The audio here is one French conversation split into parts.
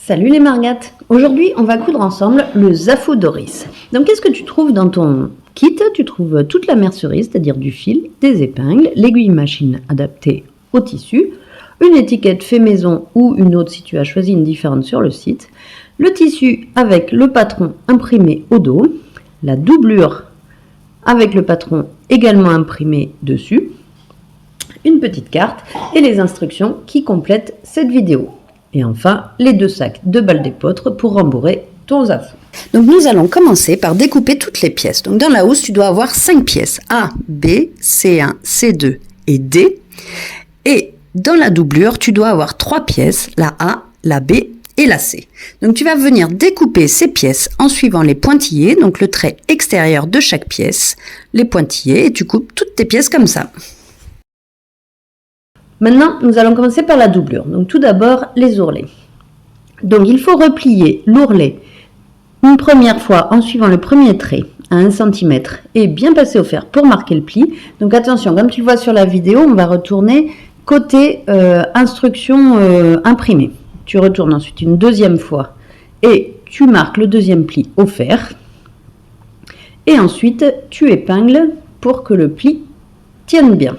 Salut les margates! Aujourd'hui, on va coudre ensemble le Zafou Doris. Donc, qu'est-ce que tu trouves dans ton kit? Tu trouves toute la mercerie, c'est-à-dire du fil, des épingles, l'aiguille machine adaptée au tissu, une étiquette fait maison ou une autre si tu as choisi une différente sur le site, le tissu avec le patron imprimé au dos, la doublure avec le patron également imprimé dessus, une petite carte et les instructions qui complètent cette vidéo. Et enfin, les 2 sacs de balles d'épeautre pour rembourrer ton Zafou. Donc nous allons commencer par découper toutes les pièces. Donc dans la housse, tu dois avoir 5 pièces. A, B, C1, C2 et D. Et dans la doublure, tu dois avoir 3 pièces, la A, la B et la C. Donc tu vas venir découper ces pièces en suivant les pointillés, donc le trait extérieur de chaque pièce, les pointillés, et tu coupes toutes tes pièces comme ça. Maintenant, nous allons commencer par la doublure. Donc tout d'abord, les ourlets. Donc il faut replier l'ourlet une première fois en suivant le premier trait à 1 cm et bien passer au fer pour marquer le pli. Donc attention, comme tu le vois sur la vidéo, on va retourner côté instruction imprimée. Tu retournes ensuite une deuxième fois et tu marques le deuxième pli au fer. Et ensuite, tu épingles pour que le pli tienne bien.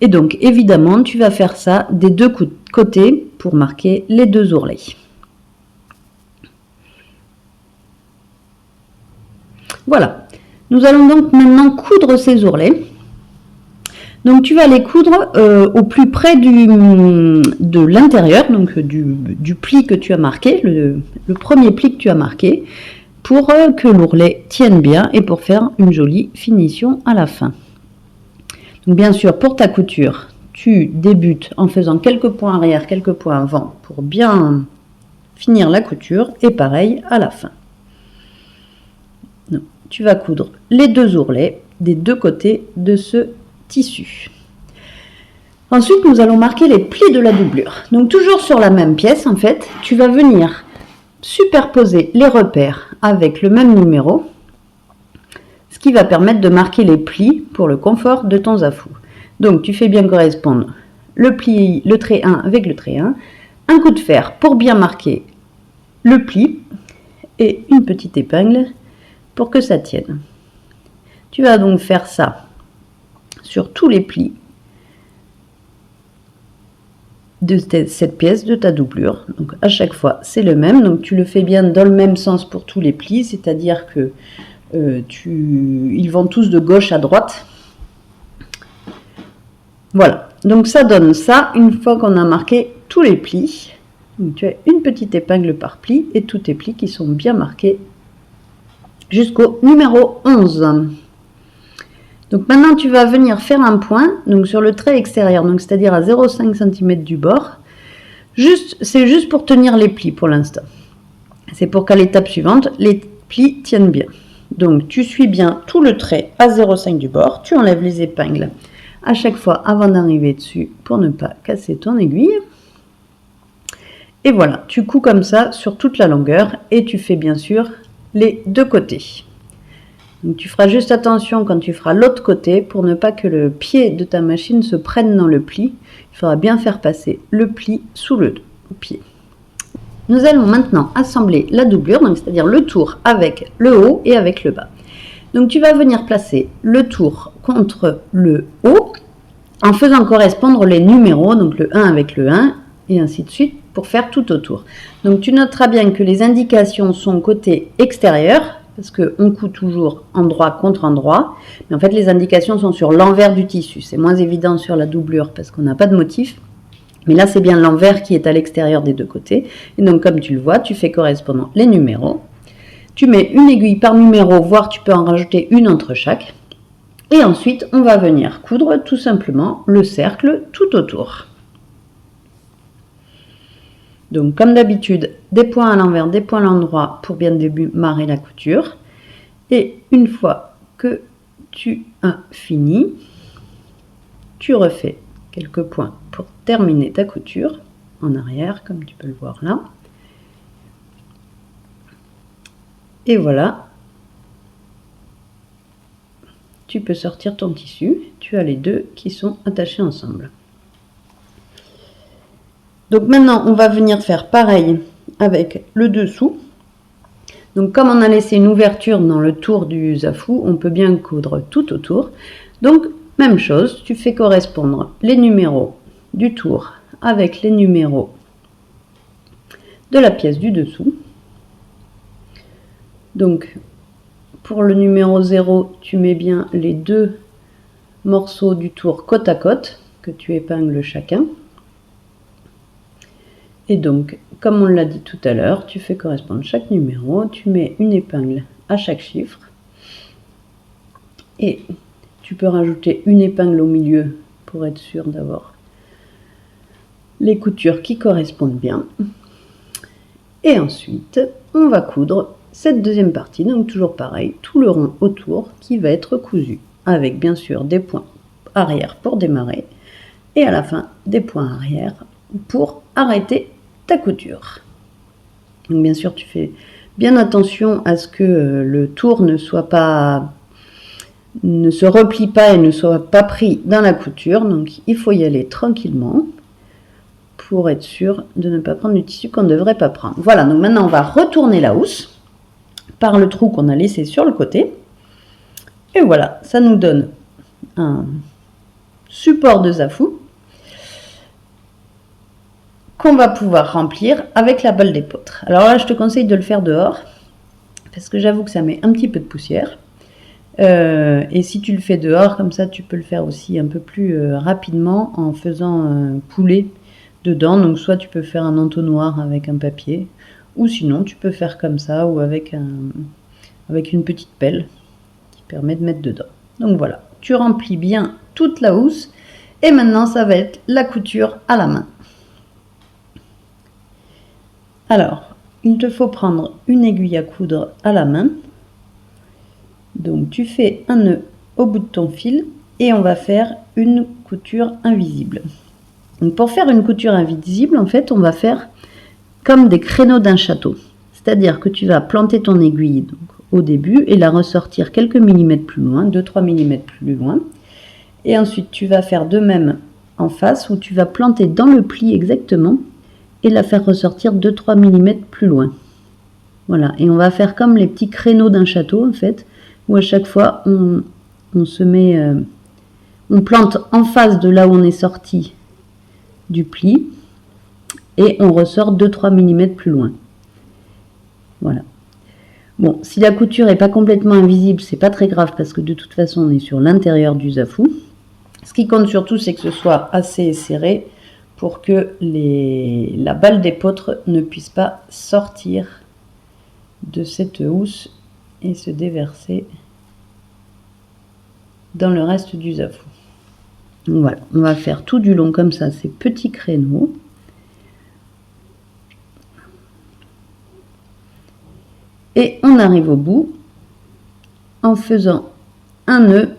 Et donc, évidemment, tu vas faire ça des deux côtés pour marquer les 2 ourlets. Voilà. Nous allons donc maintenant coudre ces ourlets. Donc, tu vas les coudre au plus près de l'intérieur, donc du pli que tu as marqué, le premier pli que tu as marqué, pour que l'ourlet tienne bien et pour faire une jolie finition à la fin. Donc bien sûr, pour ta couture, tu débutes en faisant quelques points arrière, quelques points avant pour bien finir la couture et pareil à la fin. Donc, tu vas coudre les 2 ourlets des 2 côtés de ce tissu. Ensuite, nous allons marquer les plis de la doublure. Donc toujours sur la même pièce, en fait, tu vas venir superposer les repères avec le même numéro, ce qui va permettre de marquer les plis pour le confort de ton Zafou. Donc tu fais bien correspondre le trait 1 avec le trait 1, un coup de fer pour bien marquer le pli et une petite épingle pour que ça tienne. Tu vas donc faire ça sur tous les plis de cette pièce de ta doublure. Donc à chaque fois c'est le même, donc tu le fais bien dans le même sens pour tous les plis, c'est-à-dire que ils vont tous de gauche à droite. Voilà, donc ça donne ça une fois qu'on a marqué tous les plis. Donc tu as une petite épingle par pli et tous tes plis qui sont bien marqués jusqu'au numéro 11. Donc maintenant tu vas venir faire un point donc sur le trait extérieur, donc c'est-à-dire à 0,5 cm du bord. C'est juste pour tenir les plis pour l'instant. C'est pour qu'à l'étape suivante, les plis tiennent bien. Donc tu suis bien tout le trait à 0,5 du bord, tu enlèves les épingles à chaque fois avant d'arriver dessus pour ne pas casser ton aiguille. Et voilà, tu couds comme ça sur toute la longueur et tu fais bien sûr les 2 côtés. Donc tu feras juste attention quand tu feras l'autre côté pour ne pas que le pied de ta machine se prenne dans le pli. Il faudra bien faire passer le pli sous le pied. Nous allons maintenant assembler la doublure, donc c'est-à-dire le tour avec le haut et avec le bas. Donc tu vas venir placer le tour contre le haut en faisant correspondre les numéros, donc le 1 avec le 1 et ainsi de suite pour faire tout autour. Donc tu noteras bien que les indications sont côté extérieur parce qu'on coud toujours endroit contre endroit, mais en fait les indications sont sur l'envers du tissu. C'est moins évident sur la doublure parce qu'on n'a pas de motif. Mais là, c'est bien l'envers qui est à l'extérieur des 2 côtés. Et donc, comme tu le vois, tu fais correspondre les numéros. Tu mets une aiguille par numéro, voire tu peux en rajouter une entre chaque. Et ensuite, on va venir coudre tout simplement le cercle tout autour. Donc, comme d'habitude, des points à l'envers, des points à l'endroit pour bien démarrer la couture. Et une fois que tu as fini, tu refais quelques points pour terminer ta couture en arrière, comme tu peux le voir là. Et voilà, tu peux sortir ton tissu. Tu as les 2 qui sont attachés ensemble. Donc maintenant, on va venir faire pareil avec le dessous. Donc comme on a laissé une ouverture dans le tour du zafou, on peut bien coudre tout autour. Donc même chose, tu fais correspondre les numéros du tour avec les numéros de la pièce du dessous. Donc pour le numéro 0, tu mets bien les deux morceaux du tour côte à côte que tu épingles chacun. Et donc, comme on l'a dit tout à l'heure, tu fais correspondre chaque numéro, tu mets une épingle à chaque chiffre. Et tu peux rajouter une épingle au milieu pour être sûr d'avoir les coutures qui correspondent bien. Et ensuite, on va coudre cette deuxième partie, donc toujours pareil, tout le rond autour qui va être cousu, avec bien sûr des points arrière pour démarrer, et à la fin des points arrière pour arrêter ta couture. Donc bien sûr, tu fais bien attention à ce que le tour ne se replie pas et ne soit pas pris dans la couture. Donc il faut y aller tranquillement pour être sûr de ne pas prendre du tissu qu'on ne devrait pas prendre. Voilà, donc maintenant on va retourner la housse par le trou qu'on a laissé sur le côté. Et voilà, ça nous donne un support de zafou qu'on va pouvoir remplir avec la balle d'épeautre. Alors là, je te conseille de le faire dehors, parce que j'avoue que ça met un petit peu de poussière. Et si tu le fais dehors, comme ça, tu peux le faire aussi un peu plus rapidement en faisant couler dedans. Donc soit tu peux faire un entonnoir avec un papier, ou sinon tu peux faire comme ça, ou avec une petite pelle qui permet de mettre dedans. Donc voilà, tu remplis bien toute la housse, et maintenant ça va être la couture à la main. Alors, il te faut prendre une aiguille à coudre à la main. Donc tu fais un nœud au bout de ton fil et on va faire une couture invisible. Donc pour faire une couture invisible, en fait, on va faire comme des créneaux d'un château. C'est-à-dire que tu vas planter ton aiguille donc, au début et la ressortir quelques millimètres plus loin, 2-3 millimètres plus loin. Et ensuite, tu vas faire de même en face où tu vas planter dans le pli exactement et la faire ressortir 2-3 mm plus loin. Voilà, et on va faire comme les petits créneaux d'un château en fait, où à chaque fois on se met, on plante en face de là où on est sorti du pli et on ressort 2-3 mm plus loin. Voilà. Bon, si la couture n'est pas complètement invisible, c'est pas très grave parce que de toute façon on est sur l'intérieur du zafou. Ce qui compte surtout, c'est que ce soit assez serré pour que la balle d'épeautre ne puisse pas sortir de cette housse et se déverser dans le reste du zafou. Donc voilà, on va faire tout du long comme ça, ces petits créneaux. Et on arrive au bout en faisant un nœud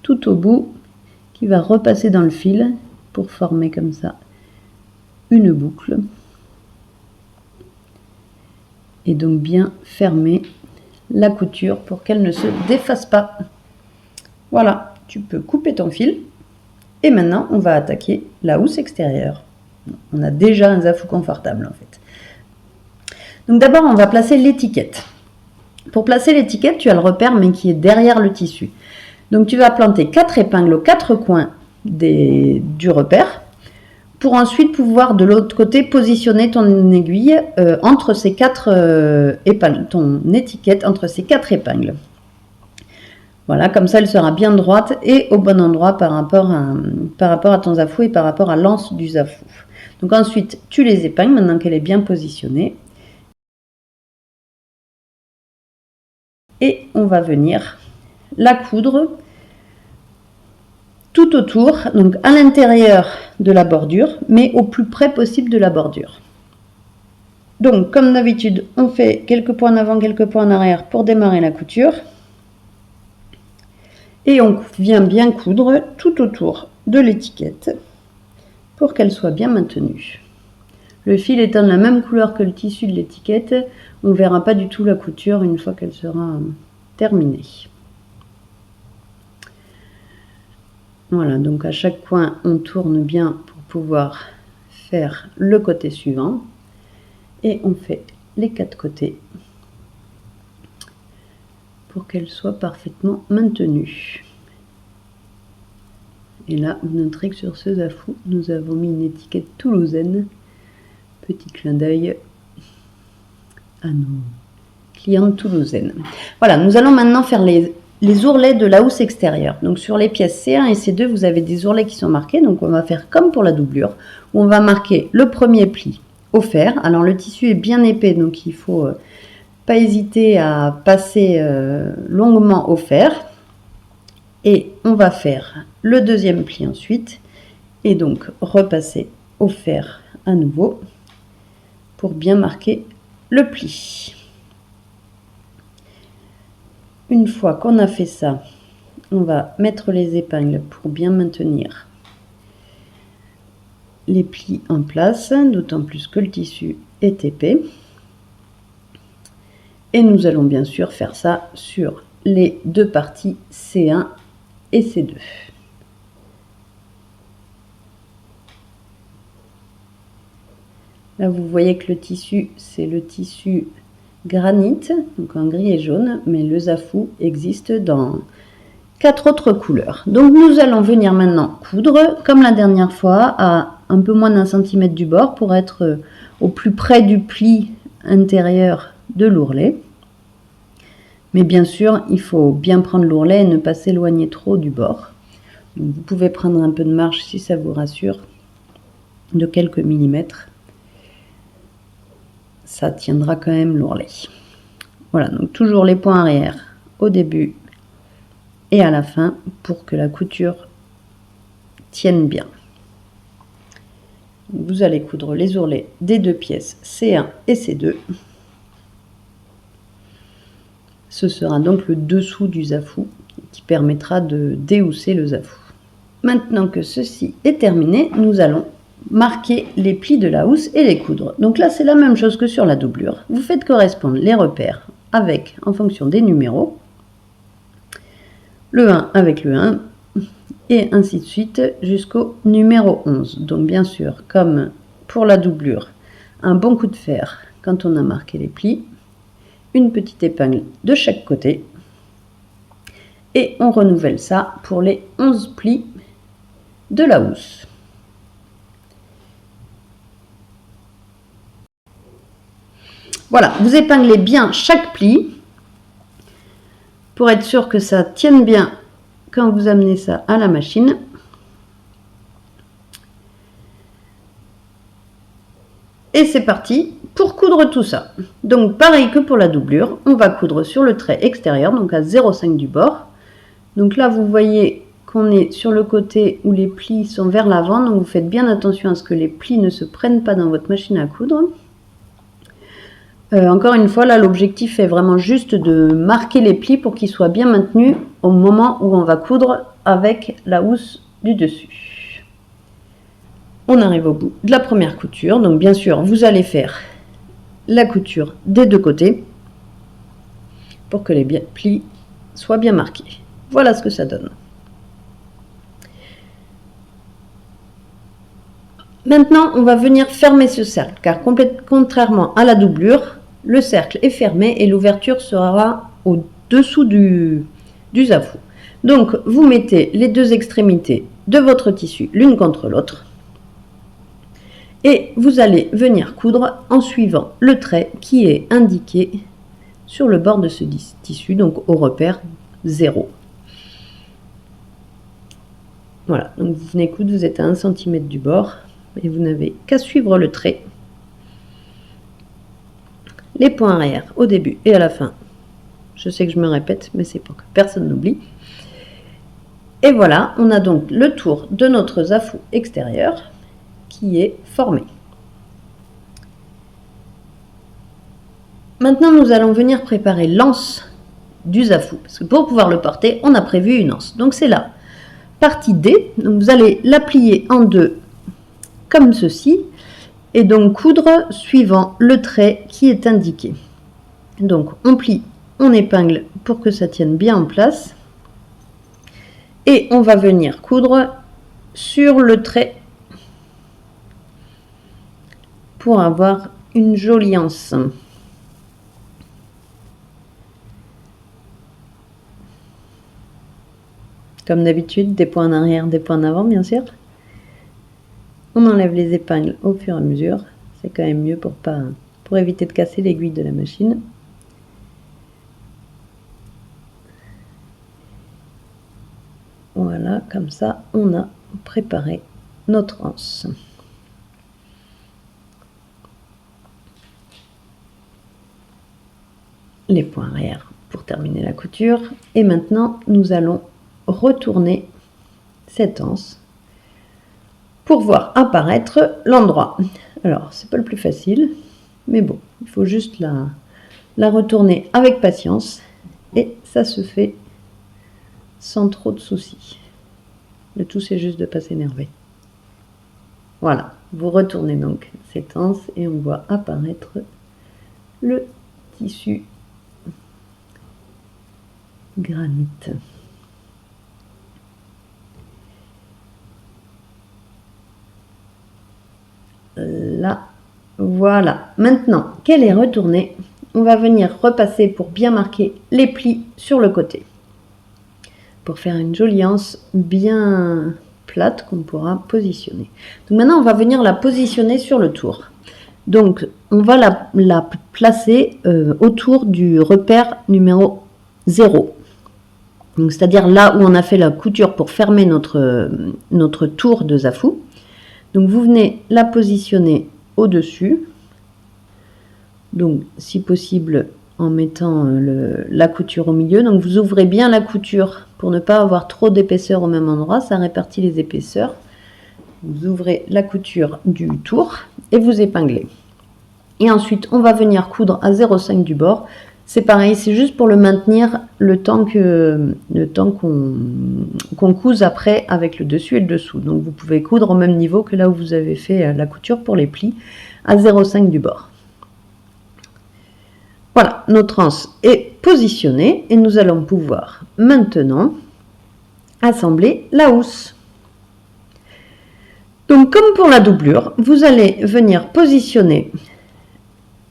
tout au bout qui va repasser dans le fil pour former comme ça une boucle et donc bien fermer la couture pour qu'elle ne se défasse pas. Voilà, tu peux couper ton fil et maintenant on va attaquer la housse extérieure. On a déjà un zafou confortable en fait. Donc d'abord on va placer l'étiquette. Pour placer l'étiquette, tu as le repère mais qui est derrière le tissu. Donc tu vas planter 4 épingles aux 4 coins du repère pour ensuite pouvoir de l'autre côté positionner ton aiguille entre ces 4 épingles, ton étiquette entre ces 4 épingles. Voilà, comme ça elle sera bien droite et au bon endroit par rapport à ton zafou et par rapport à l'anse du zafou. Donc ensuite tu les épingles maintenant qu'elle est bien positionnée. Et on va venir la coudre tout autour, donc à l'intérieur de la bordure, mais au plus près possible de la bordure. Donc, comme d'habitude, on fait quelques points en avant, quelques points en arrière pour démarrer la couture. Et on vient bien coudre tout autour de l'étiquette pour qu'elle soit bien maintenue. Le fil étant de la même couleur que le tissu de l'étiquette, on ne verra pas du tout la couture une fois qu'elle sera terminée. Voilà, donc à chaque coin, on tourne bien pour pouvoir faire le côté suivant et on fait les 4 côtés pour qu'elle soit parfaitement maintenue. Et là, vous noterez que sur ce zafou, nous avons mis une étiquette toulousaine. Petit clin d'œil à nos clientes toulousaines. Voilà, nous allons maintenant faire les ourlets de la housse extérieure. Donc sur les pièces C1 et C2, vous avez des ourlets qui sont marqués. Donc on va faire comme pour la doublure, où on va marquer le premier pli au fer. Alors le tissu est bien épais, donc il ne faut pas hésiter à passer longuement au fer. Et on va faire le deuxième pli ensuite, et donc repasser au fer à nouveau pour bien marquer le pli. Une fois qu'on a fait ça, on va mettre les épingles pour bien maintenir les plis en place, d'autant plus que le tissu est épais. Et nous allons bien sûr faire ça sur les deux parties C1 et C2. Là, vous voyez que le tissu, c'est le tissu granit, donc en gris et jaune, mais le zafou existe dans 4 autres couleurs. Donc nous allons venir maintenant coudre, comme la dernière fois, à un peu moins d'1 cm du bord pour être au plus près du pli intérieur de l'ourlet. Mais bien sûr, il faut bien prendre l'ourlet et ne pas s'éloigner trop du bord. Donc vous pouvez prendre un peu de marge si ça vous rassure, de quelques millimètres. Ça tiendra quand même l'ourlet. Voilà, donc toujours les points arrière au début et à la fin pour que la couture tienne bien. Vous allez coudre les ourlets des deux pièces C1 et C2. Ce sera donc le dessous du zafou qui permettra de déhousser le zafou. Maintenant que ceci est terminé, nous allons marquer les plis de la housse et les coudre. Donc là, c'est la même chose que sur la doublure. Vous faites correspondre les repères avec, en fonction des numéros, le 1 avec le 1, et ainsi de suite jusqu'au numéro 11. Donc bien sûr, comme pour la doublure, un bon coup de fer quand on a marqué les plis, une petite épingle de chaque côté, et on renouvelle ça pour les 11 plis de la housse. Voilà, vous épinglez bien chaque pli pour être sûr que ça tienne bien quand vous amenez ça à la machine. Et c'est parti pour coudre tout ça. Donc pareil que pour la doublure, on va coudre sur le trait extérieur, donc à 0,5 du bord. Donc là, vous voyez qu'on est sur le côté où les plis sont vers l'avant, donc vous faites bien attention à ce que les plis ne se prennent pas dans votre machine à coudre. Encore une fois, là, l'objectif est vraiment juste de marquer les plis pour qu'ils soient bien maintenus au moment où on va coudre avec la housse du dessus. On arrive au bout de la première couture. Donc, bien sûr, vous allez faire la couture des deux côtés pour que les plis soient bien marqués. Voilà ce que ça donne. Maintenant, on va venir fermer ce cercle, car contrairement à la doublure, le cercle est fermé et l'ouverture sera au-dessous du zafou. Donc, vous mettez les deux extrémités de votre tissu l'une contre l'autre et vous allez venir coudre en suivant le trait qui est indiqué sur le bord de ce tissu, donc au repère 0. Voilà, donc vous venez coudre, vous êtes à 1 cm du bord et vous n'avez qu'à suivre le trait. Les points arrière au début et à la fin. Je sais que je me répète, mais c'est pour que personne n'oublie. Et voilà, on a donc le tour de notre zafou extérieur qui est formé. Maintenant, nous allons venir préparer l'anse du zafou. Parce que pour pouvoir le porter, on a prévu une anse. Donc c'est la partie D. Donc vous allez la plier en deux comme ceci. Et donc coudre suivant le trait qui est indiqué. Donc on plie, on épingle pour que ça tienne bien en place. Et on va venir coudre sur le trait pour avoir une jolie anse. Comme d'habitude, des points en arrière, des points en avant, bien sûr. On enlève les épingles au fur et à mesure. C'est quand même mieux pour éviter de casser l'aiguille de la machine. Voilà, comme ça, on a préparé notre anse. Les points arrière pour terminer la couture. Et maintenant, nous allons retourner cette anse pour voir apparaître l'endroit. Alors, c'est pas le plus facile, mais bon, il faut juste la retourner avec patience et ça se fait sans trop de soucis. Le tout, c'est juste de ne pas s'énerver. Voilà, vous retournez donc cette anse et on voit apparaître le tissu granit. Là, voilà. Maintenant qu'elle est retournée, on va venir repasser pour bien marquer les plis sur le côté. Pour faire une jolie anse bien plate qu'on pourra positionner. Donc maintenant, on va venir la positionner sur le tour. Donc, on va la placer autour du repère numéro 0. C'est-à-dire là où on a fait la couture pour fermer notre tour de zafou. Donc, vous venez la positionner au-dessus. Donc, si possible, en mettant la couture au milieu. Donc, vous ouvrez bien la couture pour ne pas avoir trop d'épaisseur au même endroit. Ça répartit les épaisseurs. Vous ouvrez la couture du tour et vous épinglez. Et ensuite, on va venir coudre à 0,5 du bord. C'est pareil, c'est juste pour le maintenir le temps qu'on couse après avec le dessus et le dessous. Donc, vous pouvez coudre au même niveau que là où vous avez fait la couture pour les plis, à 0,5 du bord. Voilà, notre anse est positionnée et nous allons pouvoir maintenant assembler la housse. Donc, comme pour la doublure, vous allez venir positionner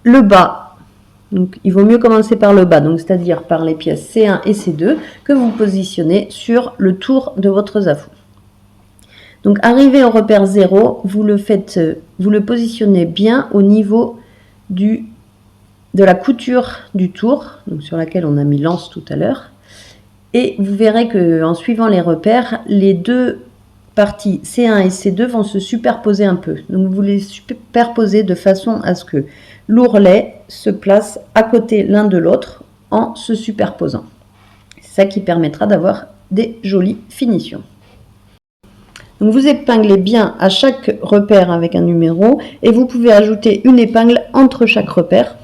le bas. Donc, il vaut mieux commencer par le bas, donc c'est-à-dire par les pièces C1 et C2 que vous positionnez sur le tour de votre zafou. Donc, arrivé au repère 0, vous le positionnez bien au niveau de la couture du tour, donc sur laquelle on a mis l'anse tout à l'heure. Et vous verrez qu'en suivant les repères, les deux parties C1 et C2 vont se superposer un peu. Donc vous les superposez de façon à ce que l'ourlet se place à côté l'un de l'autre en se superposant. C'est ça qui permettra d'avoir des jolies finitions. Donc vous épinglez bien à chaque repère avec un numéro et vous pouvez ajouter une épingle entre chaque repère.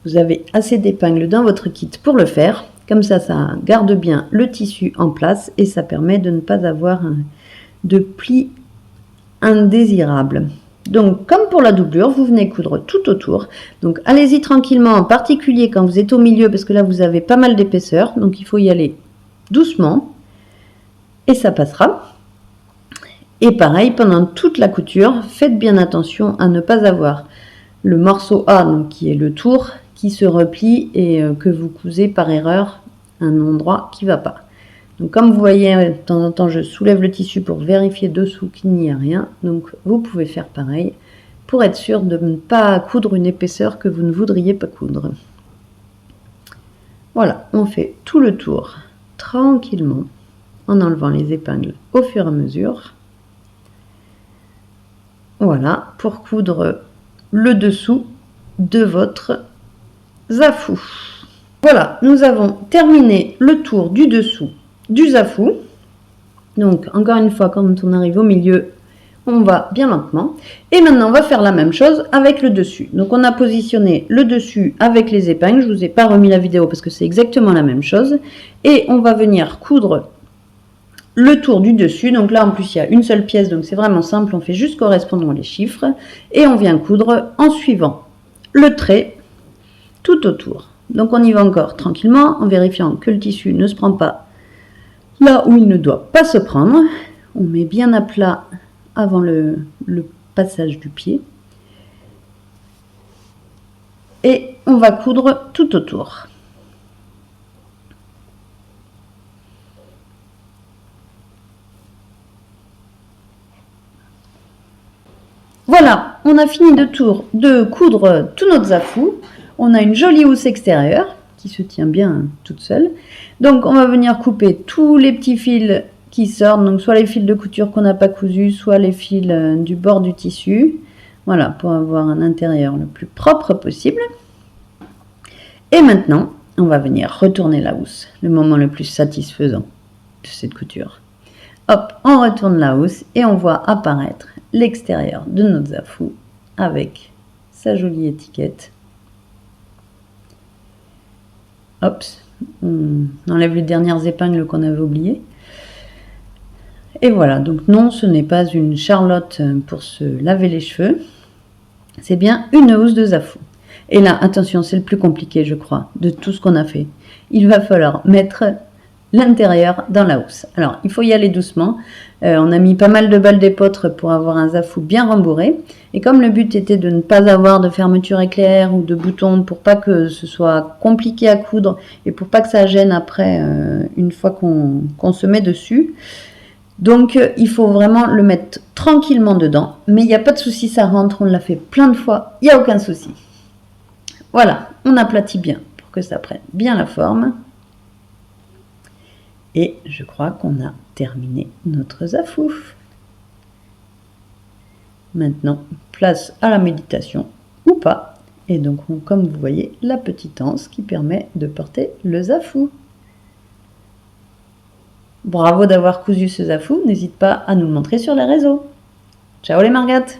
Vous avez assez d'épingles dans votre kit pour le faire. Comme ça, ça garde bien le tissu en place et ça permet de ne pas avoir de plis indésirables. Donc, comme pour la doublure, vous venez coudre tout autour. Donc, allez-y tranquillement, en particulier quand vous êtes au milieu, parce que là, vous avez pas mal d'épaisseur. Donc, il faut y aller doucement et ça passera. Et pareil, pendant toute la couture, faites bien attention à ne pas avoir le morceau A, donc qui est le tour, qui se replie et que vous cousez par erreur un endroit qui ne va pas. Donc comme vous voyez, de temps en temps, je soulève le tissu pour vérifier dessous qu'il n'y a rien. Donc vous pouvez faire pareil pour être sûr de ne pas coudre une épaisseur que vous ne voudriez pas coudre. Voilà, on fait tout le tour tranquillement en enlevant les épingles au fur et à mesure. Voilà, pour coudre le dessous de votre zafou. Voilà, nous avons terminé le tour du dessous du zafou. Donc, encore une fois, quand on arrive au milieu, on va bien lentement. Et maintenant, on va faire la même chose avec le dessus. Donc, on a positionné le dessus avec les épingles. Je ne vous ai pas remis la vidéo parce que c'est exactement la même chose. Et on va venir coudre le tour du dessus. Donc là, en plus, il y a une seule pièce, donc c'est vraiment simple. On fait juste correspondre les chiffres. Et on vient coudre en suivant le trait tout autour. Donc on y va encore tranquillement en vérifiant que le tissu ne se prend pas là où il ne doit pas se prendre. On met bien à plat avant le passage du pied. et on va coudre tout autour. Voilà, on a fini de coudre tous nos zafous. On a une jolie housse extérieure qui se tient bien toute seule. Donc on va venir couper tous les petits fils qui sortent, donc soit les fils de couture qu'on n'a pas cousus, soit les fils du bord du tissu. Voilà, pour avoir un intérieur le plus propre possible. Et maintenant, on va venir retourner la housse, le moment le plus satisfaisant de cette couture. Hop, on retourne la housse et on voit apparaître l'extérieur de notre zafou avec sa jolie étiquette. Hop, on enlève les dernières épingles qu'on avait oubliées. Et voilà, donc non, ce n'est pas une charlotte pour se laver les cheveux, c'est bien une housse de zafou. Et là, attention, c'est le plus compliqué, je crois, de tout ce qu'on a fait. Il va falloir mettre l'intérieur dans la housse. Alors, il faut y aller doucement. On a mis pas mal de balles d'épeautre pour avoir un zafou bien rembourré. Et comme le but était de ne pas avoir de fermeture éclair ou de boutons pour pas que ce soit compliqué à coudre et pour pas que ça gêne après une fois qu'on se met dessus. Donc, il faut vraiment le mettre tranquillement dedans. Mais il n'y a pas de souci, ça rentre. On l'a fait plein de fois. Il n'y a aucun souci. Voilà, on aplatit bien pour que ça prenne bien la forme. Et je crois qu'on a terminé notre zafou. Maintenant, place à la méditation ou pas. Et donc, comme vous voyez, la petite anse qui permet de porter le zafou. Bravo d'avoir cousu ce zafou. N'hésite pas à nous le montrer sur les réseaux. Ciao les margates!